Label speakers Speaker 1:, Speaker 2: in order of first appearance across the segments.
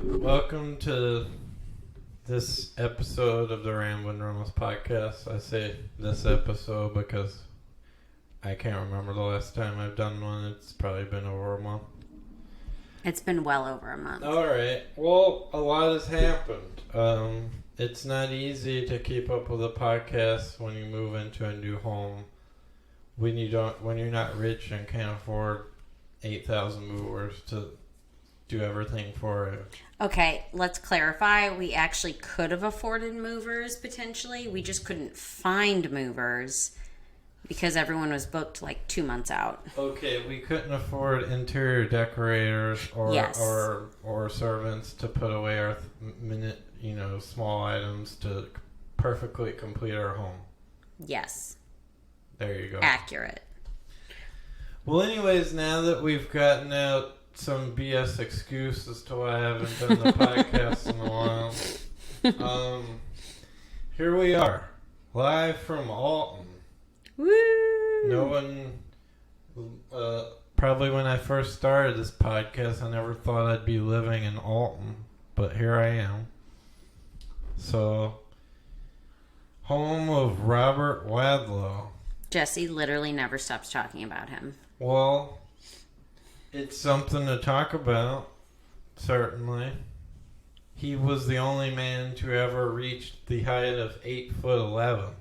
Speaker 1: Welcome to this episode of the Ramblin' Ramos podcast. I say this episode because I can't remember the last time I've done one. It's probably been over a month.
Speaker 2: It's been well over a month.
Speaker 1: Alright, well, a lot has happened. It's not easy to keep up with a podcast when you move into a new home. When you're not rich and can't afford 8,000 movers to do everything for it.
Speaker 2: Okay, let's clarify. We actually could have afforded movers potentially. We just couldn't find movers because everyone was booked like 2 months out.
Speaker 1: Okay, we couldn't afford interior decorators or servants to put away our small items to perfectly complete our home.
Speaker 2: Yes.
Speaker 1: There you go.
Speaker 2: Accurate.
Speaker 1: Well, anyways, now that we've gotten out some BS excuse as to why I haven't done the podcast in a while, here we are, live from Alton.
Speaker 2: Woo!
Speaker 1: No one, probably when I first started this podcast, I never thought I'd be living in Alton, but here I am. So, home of Robert Wadlow.
Speaker 2: Jesse literally never stops talking about him.
Speaker 1: Well, it's something to talk about, certainly. He was the only man to ever reach the height of 8'11".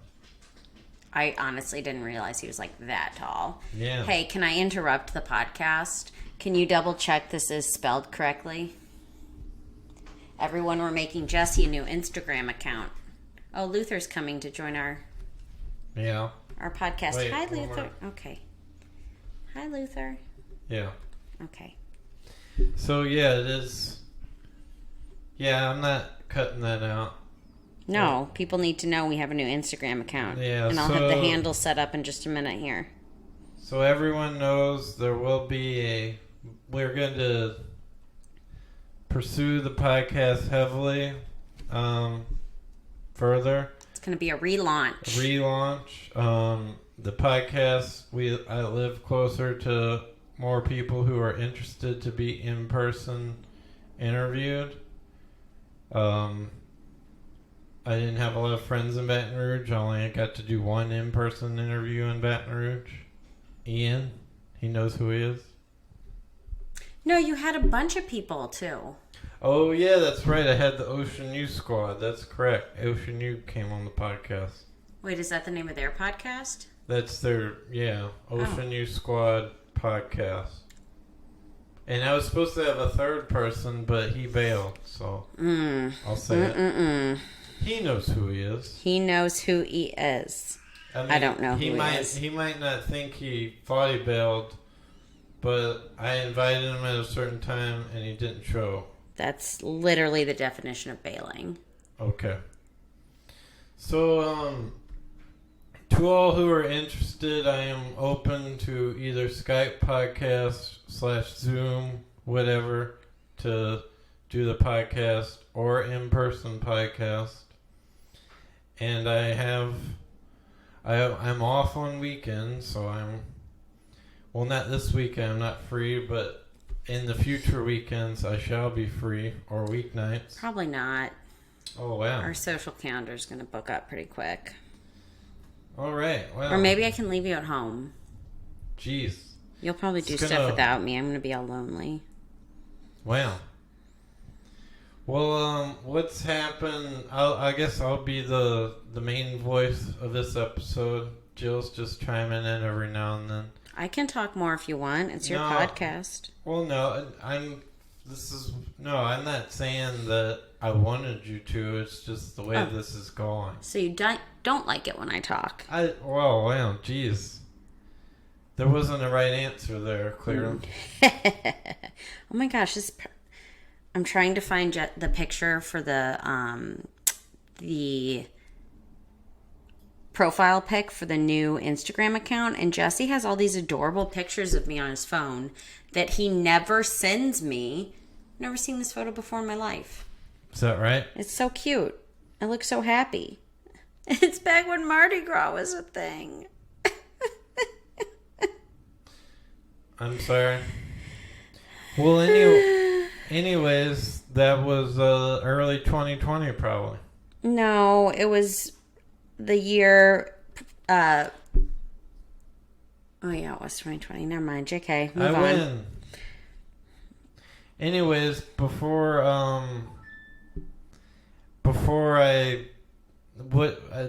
Speaker 2: I honestly didn't realize he was like that tall.
Speaker 1: Yeah.
Speaker 2: Hey, can I interrupt the podcast? Can you double check this is spelled correctly? Everyone, we're making Jesse a new Instagram account. Oh, Luther's coming to join our podcast.
Speaker 1: Wait,
Speaker 2: Hi, Luther. Okay. Hi, Luther.
Speaker 1: Yeah.
Speaker 2: Okay.
Speaker 1: So, yeah, it is. Yeah, I'm not cutting that out.
Speaker 2: No, people need to know we have a new Instagram account.
Speaker 1: Yeah,
Speaker 2: and I'll have the handle set up in just a minute here.
Speaker 1: So everyone knows there will be we're going to pursue the podcast heavily further.
Speaker 2: It's going to be a relaunch.
Speaker 1: The podcast, I live closer to more people who are interested to be in person interviewed. I didn't have a lot of friends in Baton Rouge. I only got to do one in-person interview in Baton Rouge. Ian, he knows who he is.
Speaker 2: No, you had a bunch of people too.
Speaker 1: Oh yeah, that's right. I had the Ocean U Squad. That's correct. Ocean U came on the podcast.
Speaker 2: Wait, is that the name of their podcast?
Speaker 1: That's their Ocean U Squad podcast. And I was supposed to have a third person, but he bailed, so I'll say it. He knows who he is.
Speaker 2: He knows who he is. I don't know who he is.
Speaker 1: He might not think he thought he bailed, but I invited him at a certain time, and he didn't show.
Speaker 2: That's literally the definition of bailing.
Speaker 1: Okay. So, to all who are interested, I am open to either Skype podcast / Zoom, whatever, to do the podcast or in-person podcast. And I'm off on weekends, so not this weekend, I'm not free, but in the future weekends, I shall be free, or weeknights.
Speaker 2: Probably not.
Speaker 1: Oh, wow.
Speaker 2: Our social calendar's going to book up pretty quick.
Speaker 1: All right. Well,
Speaker 2: or maybe I can leave you at home.
Speaker 1: Jeez.
Speaker 2: You'll probably do stuff without me. I'm going to be all lonely.
Speaker 1: Wow. Well, what's happened? I guess I'll be the main voice of this episode. Jill's just chiming in every now and then.
Speaker 2: I can talk more if you want. It's your podcast.
Speaker 1: Well, no, I'm not saying that I wanted you to. It's just the way this is going.
Speaker 2: So you don't like it when I talk.
Speaker 1: Wow, geez. There wasn't a right answer there, clearly.
Speaker 2: Oh my gosh, I'm trying to find the picture for the profile pic for the new Instagram account, and Jesse has all these adorable pictures of me on his phone that he never sends me. I've never seen this photo before in my life.
Speaker 1: Is that right?
Speaker 2: It's so cute. I look so happy. It's back when Mardi Gras was a thing.
Speaker 1: I'm sorry. Well, anyways, That was early 2020, probably.
Speaker 2: No, it was the year. Oh yeah, it was 2020. Never mind. JK, move on.
Speaker 1: Win. Anyways, before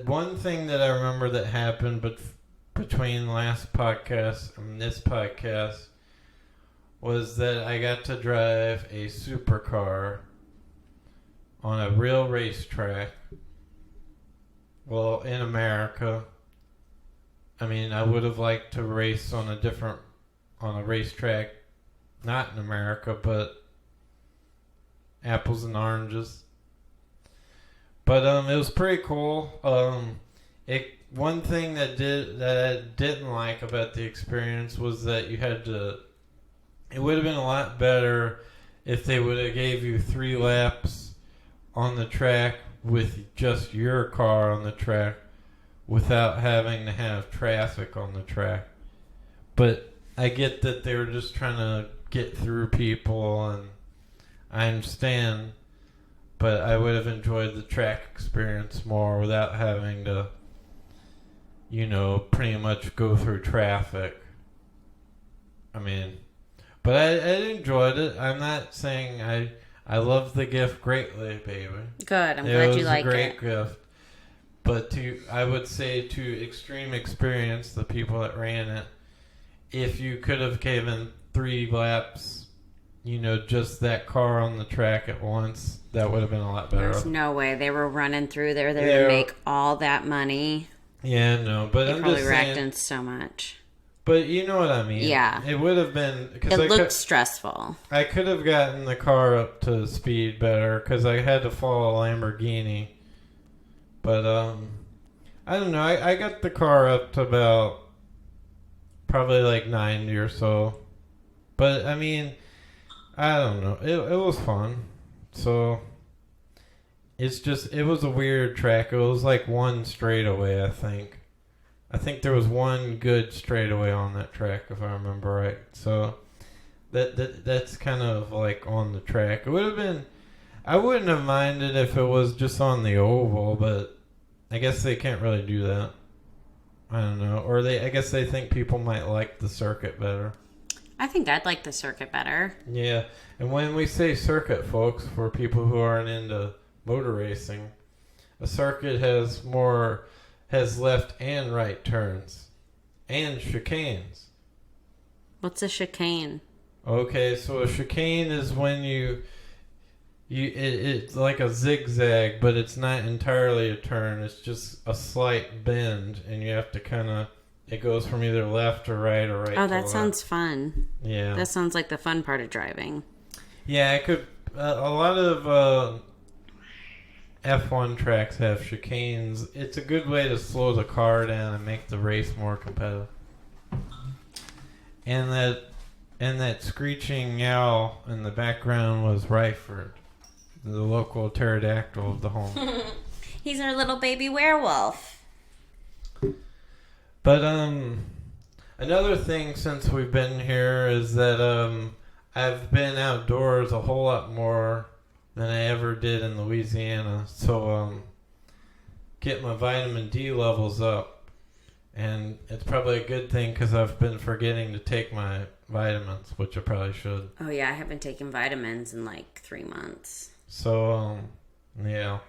Speaker 1: one thing that I remember that happened, but between last podcast and this podcast, was that I got to drive a supercar on a real racetrack. Well, in America. I mean, I would have liked to race on a racetrack, not in America, but apples and oranges. But it was pretty cool. One thing that I didn't like about the experience was that you had to. It would have been a lot better if they would have gave you 3 laps on the track with just your car on the track, without having to have traffic on the track. But I get that they were just trying to get through people, and I understand. But I would have enjoyed the track experience more without having to, pretty much go through traffic. I mean, but I enjoyed it. I'm not saying I love the gift greatly, baby.
Speaker 2: Good. I'm glad you like it.
Speaker 1: It was a great gift. But I would say to Extreme Experience, the people that ran it, if you could have given 3 laps, just that car on the track at once, that would have been a lot better.
Speaker 2: There's no way they were running through there to make all that money.
Speaker 1: Yeah, no, but I'm
Speaker 2: probably
Speaker 1: just
Speaker 2: racked
Speaker 1: saying,
Speaker 2: in so much.
Speaker 1: But you know what I mean.
Speaker 2: Yeah,
Speaker 1: it would have been
Speaker 2: because it looked stressful.
Speaker 1: I could have gotten the car up to speed better because I had to follow a Lamborghini. But I don't know. I got the car up to about probably like 90 or so. But I mean, I don't know. It was fun. So it was a weird track. It was like one straightaway, I think. I think there was one good straightaway on that track, if I remember right. So that's kind of like on the track. It would have been. I wouldn't have minded if it was just on the oval, but I guess they can't really do that. I don't know. Or I guess they think people might like the circuit better.
Speaker 2: I think I'd like the circuit better.
Speaker 1: Yeah. And when we say circuit, folks, for people who aren't into motor racing, a circuit has left and right turns and chicanes.
Speaker 2: What's a chicane?
Speaker 1: Okay, so a chicane is when it's like a zigzag, but it's not entirely a turn. It's just a slight bend, and you have to it goes from either left or right or right.
Speaker 2: Oh, that sounds fun.
Speaker 1: Yeah,
Speaker 2: that sounds like the fun part of driving.
Speaker 1: Yeah, I could. A lot of F1 tracks have chicanes. It's a good way to slow the car down and make the race more competitive. And that screeching yowl in the background was Ryford, the local pterodactyl of the home.
Speaker 2: He's our little baby werewolf.
Speaker 1: But another thing since we've been here is that I've been outdoors a whole lot more than I ever did in Louisiana. So get my vitamin D levels up, and it's probably a good thing because I've been forgetting to take my vitamins, which I probably should.
Speaker 2: Oh yeah, I haven't taken vitamins in like 3 months.
Speaker 1: So yeah,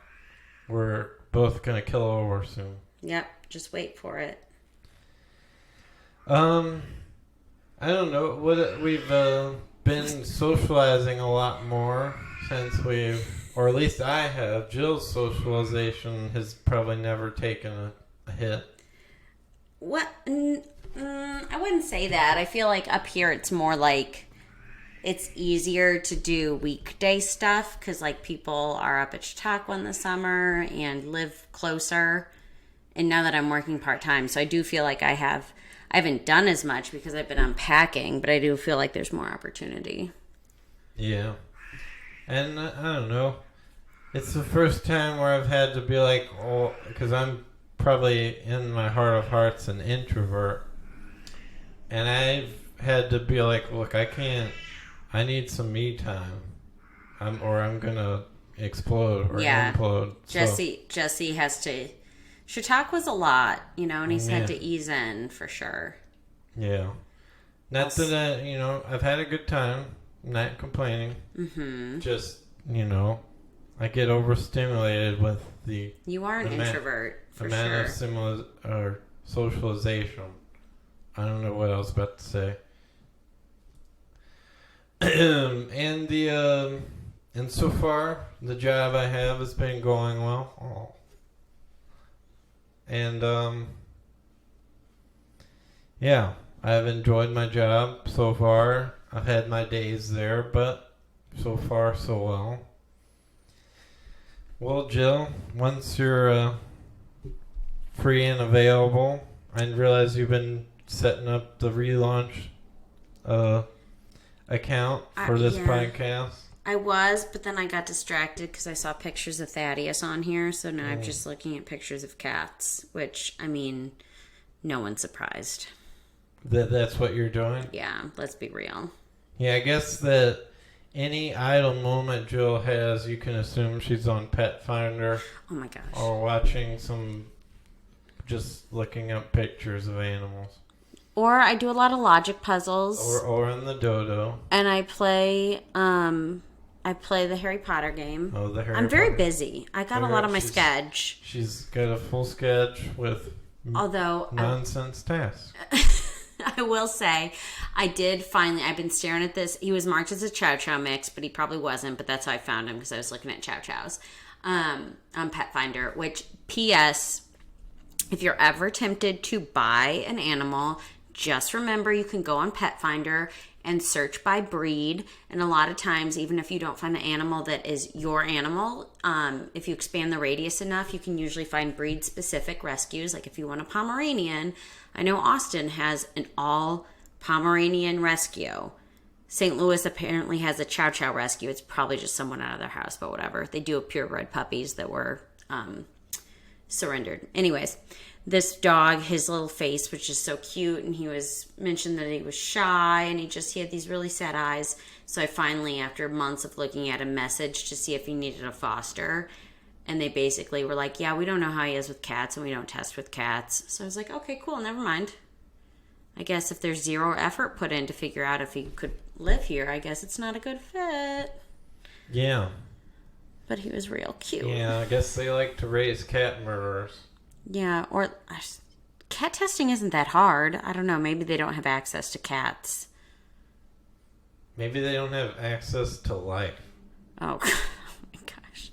Speaker 1: we're both gonna kill over soon.
Speaker 2: Yep, just wait for it.
Speaker 1: I don't know. We've been socializing a lot more since or at least I have. Jill's socialization has probably never taken a hit.
Speaker 2: What? I wouldn't say that. I feel like up here it's more like it's easier to do weekday stuff because like people are up at Chautauqua in the summer and live closer. And now that I'm working part-time, so I do feel like I haven't done as much because I've been unpacking, but I do feel like there's more opportunity.
Speaker 1: Yeah. And I don't know. It's the first time where I've had to be like, because I'm probably in my heart of hearts an introvert. And I've had to be like, look, I need some me time. I'm gonna explode or
Speaker 2: Yeah.
Speaker 1: implode.
Speaker 2: Jesse has to. Chautauqua's a lot, and he's had to ease in for sure.
Speaker 1: Yeah. Not that I've had a good time. I'm not complaining. Mm-hmm. Just I get overstimulated with the.
Speaker 2: You are an introvert, for sure.
Speaker 1: Amount of socialization. I don't know what I was about to say. And so far, the job I have has been going well. Oh. And yeah, I've enjoyed my job so far. I've had my days there, but so far so well. Well, Jill, once you're free and available, I realize you've been setting up the relaunch account for this podcast.
Speaker 2: I was, but then I got distracted because I saw pictures of Thaddeus on here, so now I'm just looking at pictures of cats, which, no one's surprised.
Speaker 1: That's what you're doing?
Speaker 2: Yeah, let's be real.
Speaker 1: Yeah, I guess that any idle moment Jill has, you can assume she's on Pet Finder.
Speaker 2: Oh my gosh.
Speaker 1: Or watching just looking up pictures of animals.
Speaker 2: Or I do a lot of logic puzzles.
Speaker 1: Or in the dodo.
Speaker 2: And I play the Harry Potter game.
Speaker 1: Oh, the Harry Potter.
Speaker 2: I'm very busy. I got a lot on my sketch.
Speaker 1: She's got a full sketch with nonsense tasks.
Speaker 2: I will say, I've been staring at this. He was marked as a Chow Chow mix, but he probably wasn't, but that's how I found him because I was looking at Chow Chows on Pet Finder, which, P.S., if you're ever tempted to buy an animal, just remember you can go on Pet Finder and search by breed. And a lot of times, even if you don't find the animal that is your animal, if you expand the radius enough, you can usually find breed-specific rescues. Like if you want a Pomeranian, I know Austin has an all-Pomeranian rescue. St. Louis apparently has a Chow Chow rescue. It's probably just someone out of their house, but whatever. They do have purebred puppies that were surrendered. Anyways, this dog, his little face was just so cute, and he was mentioned that he was shy, and he had these really sad eyes. So I finally, after months of looking at him, messaged to see if he needed a foster, and they basically were like, yeah, we don't know how he is with cats, and we don't test with cats. So I was like, okay, cool, never mind. I guess if there's zero effort put in to figure out if he could live here, I guess it's not a good fit.
Speaker 1: Yeah.
Speaker 2: But he was real cute.
Speaker 1: Yeah, I guess they like to raise cat murderers.
Speaker 2: Yeah, or cat testing isn't that hard. I don't know. Maybe they don't have access to cats.
Speaker 1: Maybe they don't have access to life.
Speaker 2: Oh, oh my gosh.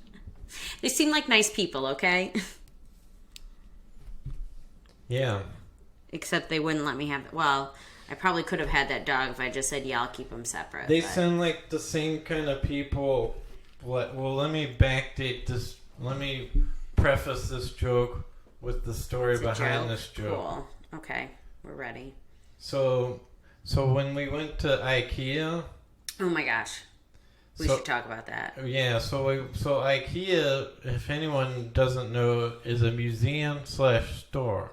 Speaker 2: They seem like nice people, okay?
Speaker 1: Yeah.
Speaker 2: Except they wouldn't let me have... Well, I probably could have had that dog if I just said, yeah, I'll keep them separate.
Speaker 1: They sound like the same kind of people... Well, let me backdate this. Let me preface this joke with the story behind this joke.
Speaker 2: Cool. Okay, we're ready.
Speaker 1: So when we went to IKEA...
Speaker 2: Oh my gosh. We should talk about that.
Speaker 1: Yeah, so IKEA, if anyone doesn't know, is a museum/store.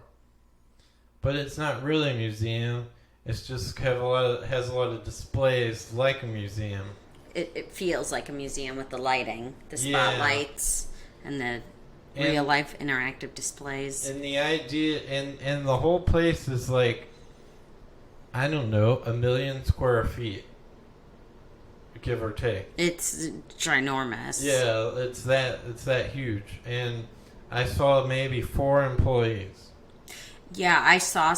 Speaker 1: But it's not really a museum. It's just has a lot of displays like a museum.
Speaker 2: It feels like a museum with the lighting, the spotlights, and the real life interactive displays.
Speaker 1: And the idea, and the whole place is like, I don't know, 1 million square feet, give or take.
Speaker 2: It's ginormous.
Speaker 1: Yeah, it's that huge. And I saw maybe 4 employees.
Speaker 2: Yeah, I saw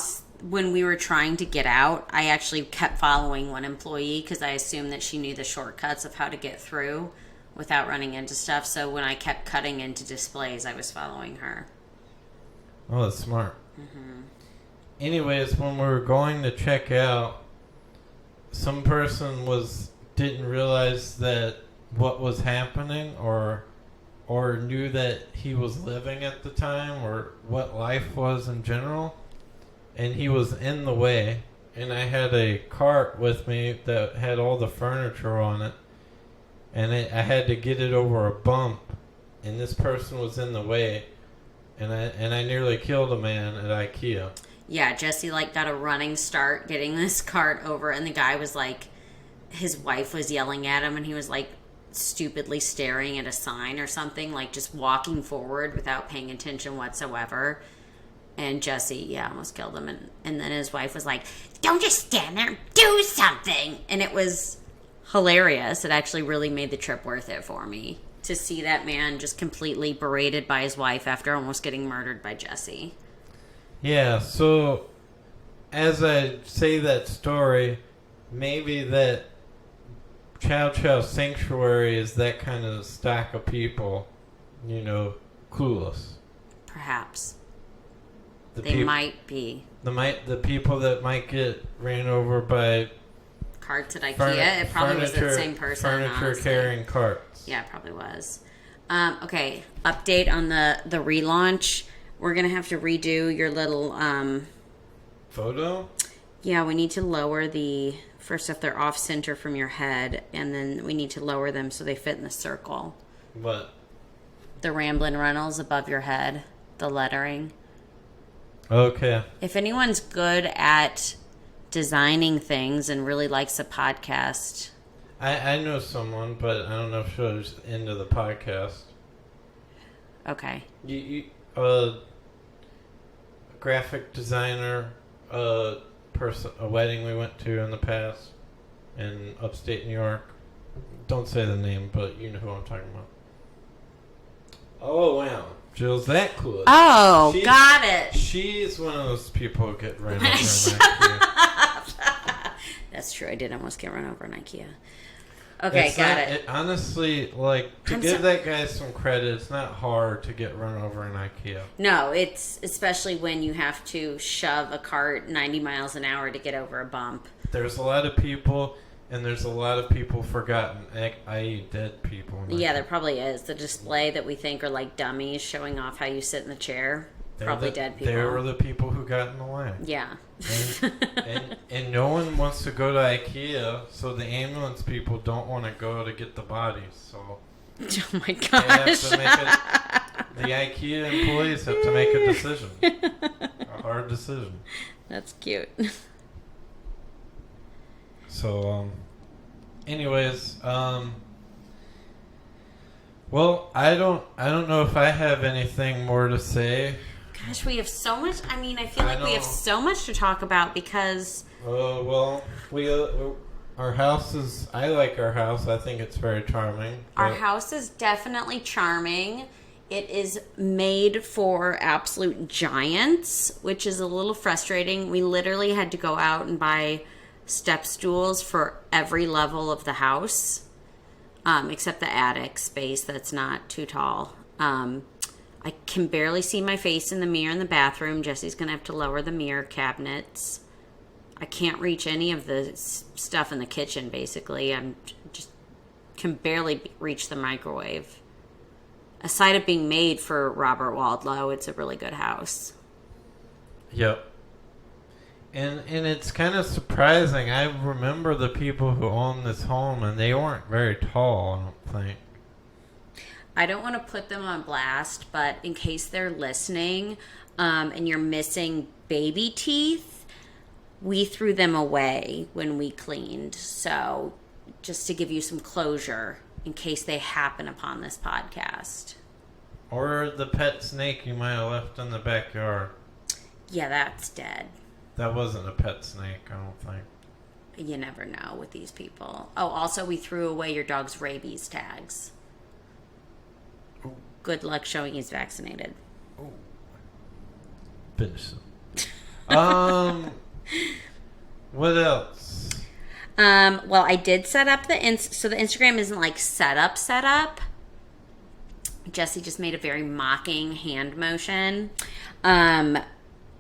Speaker 2: when we were trying to get out, I actually kept following one employee because I assumed that she knew the shortcuts of how to get through without running into stuff. So when I kept cutting into displays, I was following her.
Speaker 1: Oh, that's smart. Mm-hmm. Anyways, when we were going to check out, some person didn't realize that what was happening or knew that he was living at the time or what life was in general. And he was in the way, and I had a cart with me that had all the furniture on it, and I had to get it over a bump, and this person was in the way, and I nearly killed a man at IKEA.
Speaker 2: Yeah, Jesse got a running start getting this cart over, and the guy was his wife was yelling at him, and he was stupidly staring at a sign or something, like just walking forward without paying attention whatsoever. And Jesse, almost killed him. And then his wife was like, don't just stand there, do something. And it was hilarious. It actually really made the trip worth it for me to see that man just completely berated by his wife after almost getting murdered by Jesse.
Speaker 1: Yeah, so as I say that story, maybe that Chow Chow Sanctuary is that kind of stack of people, clueless.
Speaker 2: Perhaps.
Speaker 1: They
Speaker 2: might be.
Speaker 1: The people that might get ran over by
Speaker 2: carts at IKEA. It probably was the same person.
Speaker 1: Furniture carrying carts.
Speaker 2: Yeah, it probably was. Okay, update on the relaunch. We're going to have to redo your little...
Speaker 1: photo?
Speaker 2: Yeah, we need to lower the... First off, they're off-center from your head, and then we need to lower them so they fit in the circle.
Speaker 1: What?
Speaker 2: The Ramblin' Reynolds above your head. The lettering.
Speaker 1: Okay.
Speaker 2: If anyone's good at designing things and really likes a podcast...
Speaker 1: I know someone, but I don't know if she's into the podcast.
Speaker 2: Okay.
Speaker 1: You graphic designer, a wedding we went to in the past in upstate New York. Don't say the name, but you know who I'm talking about. Oh, wow. Jill's that cool.
Speaker 2: Oh, got it.
Speaker 1: She's one of those people who get run over in
Speaker 2: IKEA. That's true. I did almost get run over in IKEA. Okay, got it.
Speaker 1: Honestly, give that guy some credit, it's not hard to get run over in IKEA.
Speaker 2: No, it's especially when you have to shove a cart 90 miles an hour to get over a bump.
Speaker 1: There's a lot of people, and there's a lot of people forgotten, i.e. dead people.
Speaker 2: Yeah, there probably is. The display that we think are like dummies showing off how you sit in the chair. Probably dead people.
Speaker 1: They were the people who got in the way.
Speaker 2: Yeah.
Speaker 1: And no one wants to go to IKEA, so the ambulance people don't want to go to get the bodies. So
Speaker 2: oh my gosh.
Speaker 1: The IKEA employees have to make a decision. A hard decision.
Speaker 2: That's cute.
Speaker 1: So, anyways, well, I don't know if I have anything more to say.
Speaker 2: Gosh, we have so much. I mean, I feel like we have so much to talk about because.
Speaker 1: Well, our house is. I like our house. I think it's very charming.
Speaker 2: Our house is definitely charming. It is made for absolute giants, which is a little frustrating. We literally had to go out and buy step stools for every level of the house, except the attic space that's not too tall. I can barely see my face in the mirror in the bathroom. Jesse's going to have to lower the mirror cabinets. I can't reach any of the stuff in the kitchen, basically. I'm just can barely reach the microwave. Aside of being made for Robert Waldlow, it's a really good house.
Speaker 1: Yep. And it's kind of surprising. I remember the people who own this home, and they weren't very tall, I don't think.
Speaker 2: I don't want to put them on blast, but in case they're listening and you're missing baby teeth, we threw them away when we cleaned. So just to give you some closure in case they happen upon this podcast.
Speaker 1: Or the pet snake you might have left in the backyard.
Speaker 2: Yeah, that's dead.
Speaker 1: That wasn't a pet snake, I don't think.
Speaker 2: You never know with these people. Oh, also we threw away your dog's rabies tags.
Speaker 1: Ooh.
Speaker 2: Good luck showing he's vaccinated.
Speaker 1: Ooh. Finish them. What else?
Speaker 2: Well, I did set up so the Instagram isn't like set up. Jesse just made a very mocking hand motion.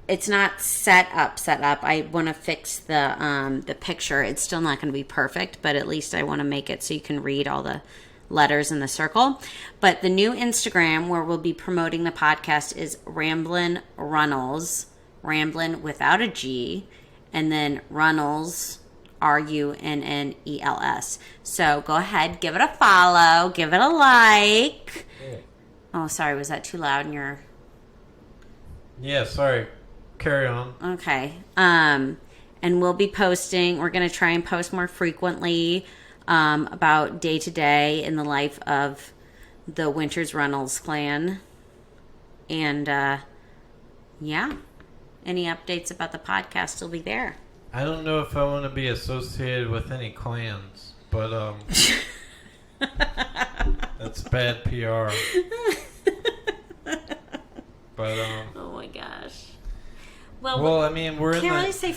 Speaker 2: It's not set up. I want to fix the picture. It's still not going to be perfect, but at least I want to make it so you can read all the letters in the circle. But the new Instagram where we'll be promoting the podcast is Ramblin' Runnels. Ramblin' without a G. And then Runnels, Runnels. So go ahead, give it a follow, give it a like. Oh, sorry, was that too loud in your...
Speaker 1: Yeah, sorry. Carry on.
Speaker 2: Okay. And we'll be posting. We're going to try and post more frequently. about day to day in the life of the Winters Runnels clan. And yeah, any updates about the podcast will be there.
Speaker 1: I don't know if I want to be associated with any clans, but that's bad PR. But
Speaker 2: oh my gosh.
Speaker 1: Well, I mean, we're
Speaker 2: can't really say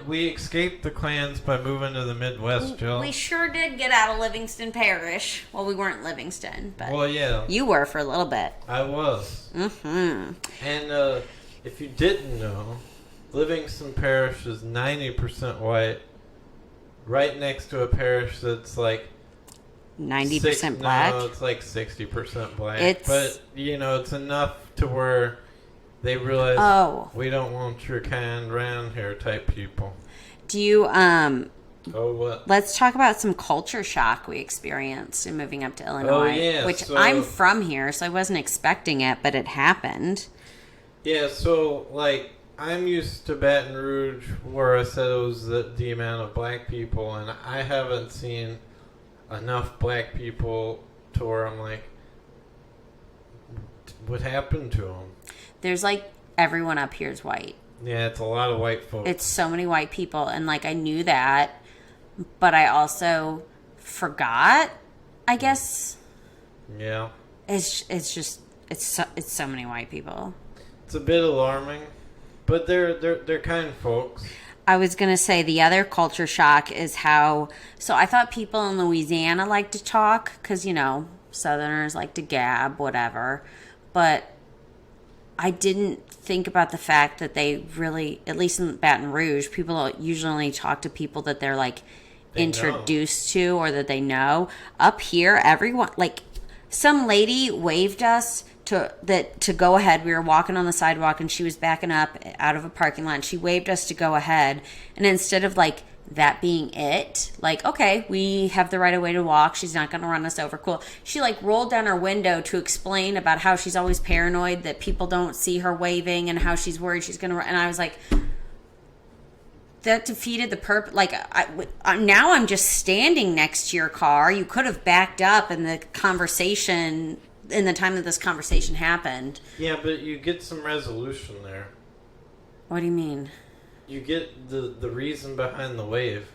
Speaker 1: we escaped the clans by moving to the Midwest, Jill.
Speaker 2: We sure did get out of Livingston Parish. Well, we weren't Livingston, but
Speaker 1: yeah,
Speaker 2: you were for a little bit.
Speaker 1: I was.
Speaker 2: Mm-hmm.
Speaker 1: And if you didn't know, Livingston Parish is 90% white, right next to a parish that's like
Speaker 2: 90% black.
Speaker 1: No, it's like 60% black. But it's enough to where they realize we don't want your kind around here type people.
Speaker 2: Do you
Speaker 1: what?
Speaker 2: Let's talk about some culture shock we experienced in moving up to Illinois.
Speaker 1: Oh yeah,
Speaker 2: which I'm from here, so I wasn't expecting it, but it happened.
Speaker 1: Yeah, so like I'm used to Baton Rouge, where I said it was the amount of black people, and I haven't seen enough black people to where I'm like, what happened to them?
Speaker 2: There's like everyone up here is white.
Speaker 1: Yeah, it's a lot of white folks.
Speaker 2: It's so many white people, and like I knew that, but I also forgot. I guess.
Speaker 1: Yeah.
Speaker 2: It's so many white people.
Speaker 1: It's a bit alarming, but they're kind folks.
Speaker 2: I was going to say the other culture shock is how... So I thought people in Louisiana like to talk because, Southerners like to gab, whatever. But I didn't think about the fact that they really, at least in Baton Rouge, people usually only talk to people that they're like introduced to or that they know. Up here, everyone... Like, some lady waved us to go ahead. We were walking on the sidewalk and she was backing up out of a parking lot and she waved us to go ahead. And instead of like that being it, like, okay, we have the right of way to walk, she's not going to run us over, cool. She like rolled down her window to explain about how she's always paranoid that people don't see her waving and how she's worried she's going to run. And I was like, that defeated the purpose. Like, now I'm just standing next to your car. You could have backed up in the conversation, in the time that this conversation happened.
Speaker 1: Yeah, but you get some resolution there.
Speaker 2: What do you mean?
Speaker 1: You get the reason behind the wave.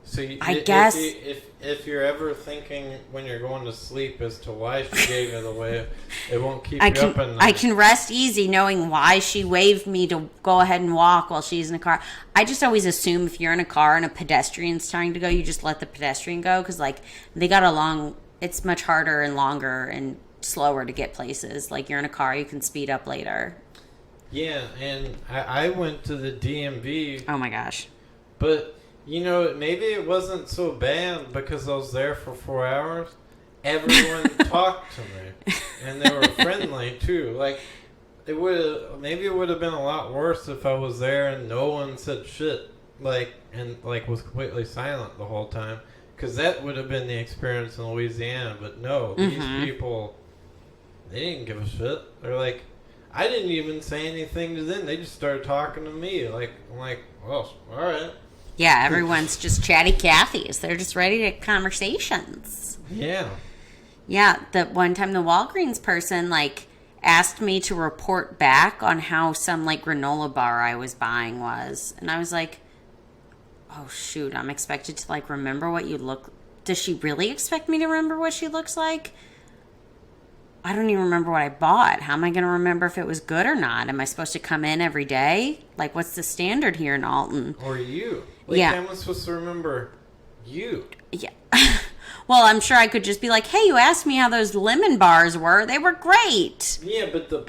Speaker 1: So
Speaker 2: I guess
Speaker 1: if you're ever thinking when you're going to sleep as to why she gave you the wave, it won't keep you up at night.
Speaker 2: I can rest easy knowing why she waved me to go ahead and walk while she's in a car. I just always assume if you're in a car and a pedestrian's trying to go, you just let the pedestrian go because like they got a long. It's much harder and longer and slower to get places. Like you're in a car, you can speed up later.
Speaker 1: Yeah, and I went to the DMV.
Speaker 2: Oh my gosh!
Speaker 1: But. Maybe it wasn't so bad because I was there for 4 hours. Everyone talked to me, and they were friendly too. Like, it would have been a lot worse if I was there and no one said shit, was completely silent the whole time, because that would have been the experience in Louisiana. But no, these people, they didn't give a shit. They're like, I didn't even say anything to them. They just started talking to me. Like, I'm like, well, all right.
Speaker 2: Yeah, everyone's just chatty Cathys. They're just ready to conversations.
Speaker 1: Yeah.
Speaker 2: Yeah, the one time the Walgreens person, asked me to report back on how some, granola bar I was buying was. And I was like, oh, shoot, I'm expected to, remember what you look... Does she really expect me to remember what she looks like? I don't even remember what I bought. How am I going to remember if it was good or not? Am I supposed to come in every day? What's the standard here in Alton?
Speaker 1: Or you.
Speaker 2: Yeah.
Speaker 1: How am I supposed to remember you?
Speaker 2: Yeah. Well, I'm sure I could just be like, hey, you asked me how those lemon bars were. They were great.
Speaker 1: Yeah, but the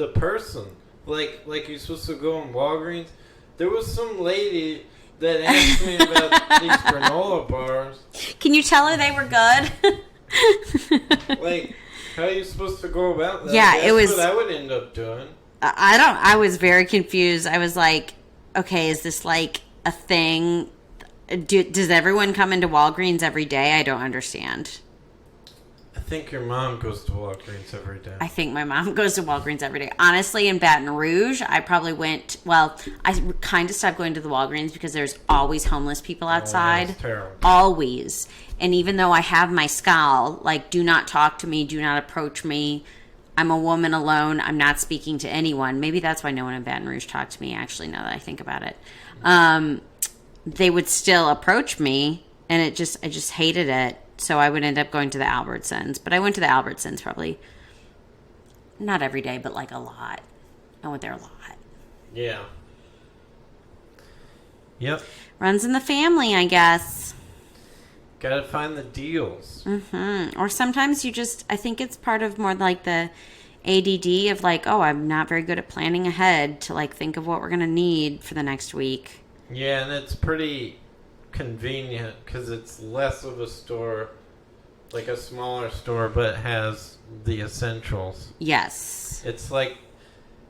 Speaker 1: person, you're supposed to go in Walgreens. There was some lady that asked me about these granola bars.
Speaker 2: Can you tell her they were good?
Speaker 1: How are you supposed to go about that?
Speaker 2: Yeah,
Speaker 1: That's
Speaker 2: it was...
Speaker 1: what I would end up doing.
Speaker 2: I was very confused. I was like, okay, is this a thing? Does everyone come into Walgreens every day? I don't understand.
Speaker 1: I think your mom goes to Walgreens every day.
Speaker 2: I think my mom goes to Walgreens every day. Honestly, in Baton Rouge, I probably went... Well, I kind of stopped going to the Walgreens because there's always homeless people outside.
Speaker 1: That's terrible.
Speaker 2: Always. And even though I have my scowl, like, do not talk to me, do not approach me. I'm a woman alone. I'm not speaking to anyone. Maybe that's why no one in Baton Rouge talked to me, actually, now that I think about it. They would still approach me, and I just hated it. So I would end up going to the Albertsons. But I went to the Albertsons probably not every day, but like a lot. I went there a lot.
Speaker 1: Yeah. Yep.
Speaker 2: Runs in the family, I guess.
Speaker 1: Gotta find the deals.
Speaker 2: Mm-hmm. Or sometimes I think it's part of more like the ADD of like, oh, I'm not very good at planning ahead to like think of what we're going to need for the next week.
Speaker 1: Yeah, and it's pretty convenient because it's less of a store, like a smaller store, but it has the essentials.
Speaker 2: Yes.
Speaker 1: It's like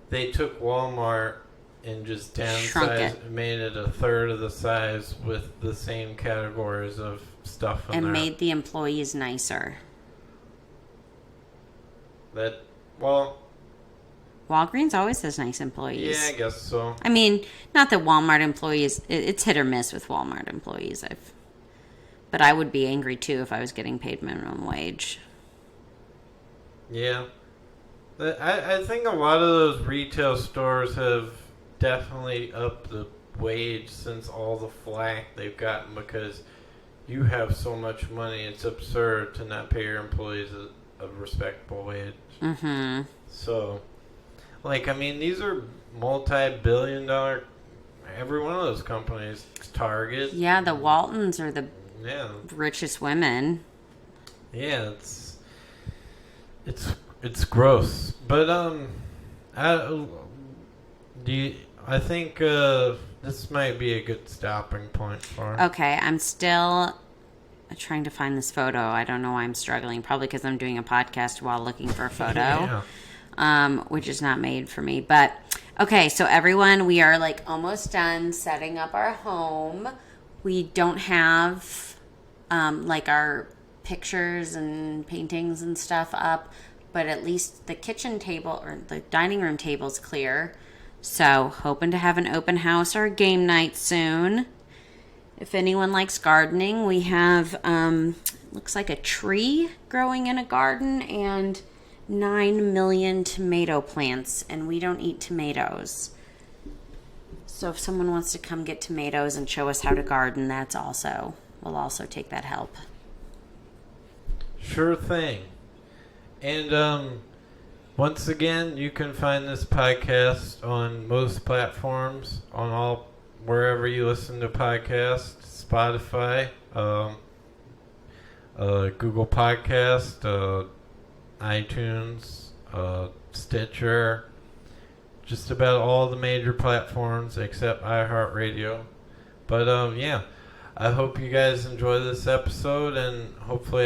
Speaker 1: they took Walmart and just downsized, made it a third of the size with the same categories of stuff in
Speaker 2: and
Speaker 1: there.
Speaker 2: Made the employees nicer. Walgreens always has nice employees.
Speaker 1: Yeah, I guess so.
Speaker 2: I mean, not that Walmart employees, it's hit or miss with Walmart employees. But I would be angry too if I was getting paid minimum wage.
Speaker 1: Yeah. I think a lot of those retail stores have definitely upped the wage since all the flack they've gotten because you have so much money. It's absurd to not pay your employees a respectable wage.
Speaker 2: Mm-hmm.
Speaker 1: So, like, I mean, these are multi-billion-dollar. Every one of those companies, Target.
Speaker 2: Yeah, the Waltons are the richest women.
Speaker 1: Yeah, it's gross. But I think this might be a good stopping point for.
Speaker 2: Okay, I'm still trying to find this photo. I don't know why I'm struggling. Probably because I'm doing a podcast while looking for a photo. Which is not made for me. But, okay, so everyone, we are, like, almost done setting up our home. We don't have, like, our pictures and paintings and stuff up, but at least the kitchen table or the dining room table's clear. So, hoping to have an open house or a game night soon. If anyone likes gardening, we have, looks like a tree growing in a garden and 9 million tomato plants, and we don't eat tomatoes. So if someone wants to come get tomatoes and show us how to garden, we'll also take that help.
Speaker 1: Sure thing. And once again, you can find this podcast on most platforms, wherever you listen to podcasts, Spotify, Google Podcast, iTunes, Stitcher, just about all the major platforms except iHeartRadio. But I hope you guys enjoy this episode, and hopefully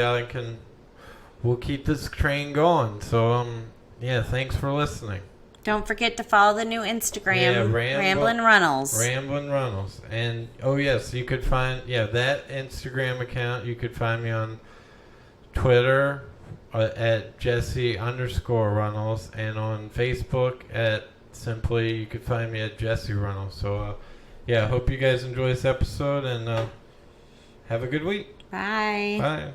Speaker 1: we'll keep this train going. So thanks for listening.
Speaker 2: Don't forget to follow the new Instagram, Ramblin' Runnels.
Speaker 1: Ramblin' Runnels. And yes, you could find that Instagram account. You could find me on Twitter at Jesse_Runnels, and on Facebook you could find me at Jesse Runnels. So I hope you guys enjoy this episode, and have a good week.
Speaker 2: Bye.
Speaker 1: Bye.